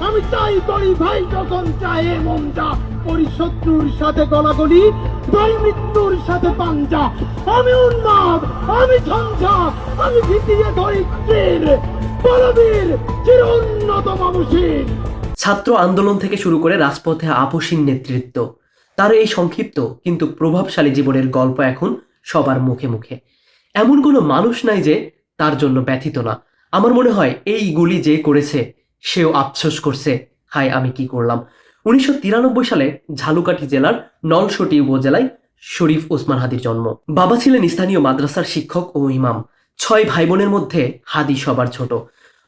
আমি তাই করি ভাই, যখন চায় মন যা করি শত্রুর সাথে গলাগলি, ভাই মৃত্যুর সাথে পাঞ্জা। আমি উন্মাদ, আমি ঝঞ্ঝা, আমি ভিতিয়ে ধরিত্রীর বলবীর চির উন্নত মানুষের। ছাত্র আন্দোলন থেকে শুরু করে রাজপথে আপসীন নেতৃত্ব, তার এই সংক্ষিপ্ত কিন্তু প্রভাবশালী জীবনের গল্প এখন সবার মুখে মুখে। এমন কোনো মানুষ নাই যে তার জন্য ব্যথিত না। আমার মনে হয় এইগুলি যে করেছে সেও আফসোস করছে, হায় আমি কি করলাম। 1993 সালে ঝালকাঠি জেলার নলসটি উপজেলায় শরীফ ওসমান হাদির জন্ম। বাবা ছিলেন স্থানীয় মাদ্রাসার শিক্ষক ও ইমাম। 6 ভাই বোনের মধ্যে হাদি সবার ছোট।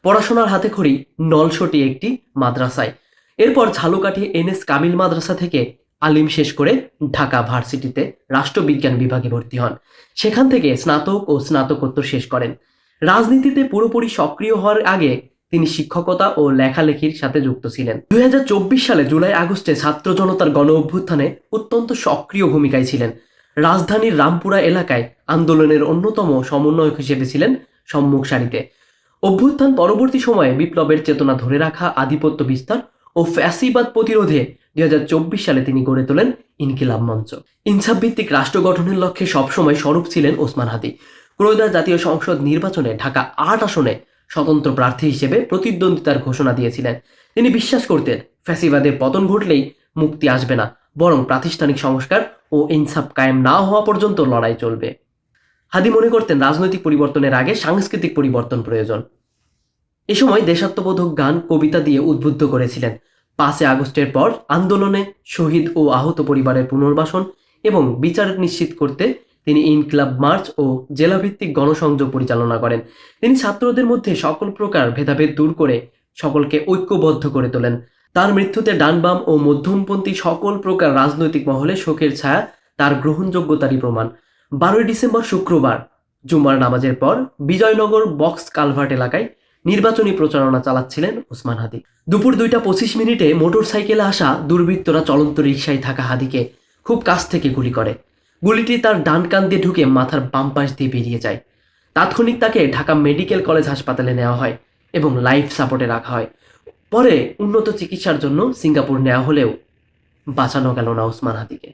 পড়াশোনার হাতেখড়ি নলসটি একটি মাদ্রাসায়। এরপর ঝালকাঠি এনএস কামিল মাদ্রাসা থেকে আলিম শেষ করে ঢাকা ভার্সিটিতে রাষ্ট্রবিজ্ঞান বিভাগে ভর্তি হন। সেখান থেকে স্নাতক ও স্নাতকোত্তর শেষ করেন। রাজনীতিতে পুরোপুরি সক্রিয় হওয়ার আগে তিনি শিক্ষকতা ও লেখালেখির সাথে যুক্ত ছিলেন। 2024 সালে জুলাই আগস্টে ছাত্র জনতার গণ অভ্যুত্থানে অত্যন্ত সক্রিয় ভূমিকায় ছিলেন। রাজধানীর রামপুরা এলাকায় আন্দোলনের অন্যতম সমন্বয়ক হিসেবে ছিলেন সম্মুখ সারিতে। অভ্যুত্থান পরবর্তী সময়ে বিপ্লবের চেতনা ধরে রাখা, আধিপত্য বিস্তার ও ফ্যাসিবাদ প্রতিরোধে 2024 সালে তিনি গড়ে তোলেন ইনকিলাব মঞ্চ। ইনসাফ ভিত্তিক রাষ্ট্র গঠনের লক্ষ্যে সবসময় স্বরূপ ছিলেন ওসমান হাদি। ত্রয়োদশ জাতীয় সংসদ নির্বাচনে ঢাকা 8 আসনে স্বতন্ত্র প্রার্থী হিসেবে প্রতিদ্বন্দ্বিতার ঘোষণা দিয়েছিলেন। তিনি বিশ্বাস করতেন ফ্যাসিবাদের পতন ঘটলেই মুক্তি আসবে না, বরং প্রাতিষ্ঠানিক সংস্কার ও ইনসাফ কায়েম না হওয়া পর্যন্ত লড়াই চলবে। হাদি মনে করতেন রাজনৈতিক পরিবর্তনের আগে সাংস্কৃতিক পরিবর্তন প্রয়োজন। এ সময় দেশাত্মবোধক গান, কবিতা দিয়ে উদ্বুদ্ধ করেছিলেন। 5 আগস্টের পর আন্দোলনে শহীদ ও আহত পরিবারের পুনর্বাসন এবং বিচার নিশ্চিত করতে তিনি ইনকিলাব মার্চ ও জেলাভিত্তিক গণসংযোগ পরিচালনা করেন। তিনি ছাত্রদের মধ্যে সকল প্রকার ভেদাভেদ দূর করে সকলকে ঐক্যবদ্ধ করে তোলেন। তার মৃত্যুতে ডানবাম ও মধ্যমপন্থী সকল প্রকার রাজনৈতিক মহলে শোকের ছায়া তার গ্রহণযোগ্যতারই প্রমাণ। 12 ডিসেম্বর শুক্রবার জুমার নামাজের পর বিজয়নগর বক্স কালভার্ট এলাকায় নির্বাচনী প্রচারণা চালাচ্ছিলেন ওসমান হাদি। দুপুর 2টা 25 মোটর সাইকেলে আসা দুর্বৃত্তরা চলন্ত রিকশায় থাকা হাদিকে খুব কাছ থেকে গুলি করে। গুলিটি তার ডান কান দিয়ে ঢুকে মাথার বাম পাশ দিয়ে বেরিয়ে যায়। তাৎক্ষণিক তাকে ঢাকা মেডিকেল কলেজ হাসপাতালে নেওয়া হয় এবং লাইফ সাপোর্টে রাখা হয়। পরে উন্নত চিকিৎসার জন্য সিঙ্গাপুর নেওয়া হলেও বাঁচানো গেল না ওসমান হাদিকে।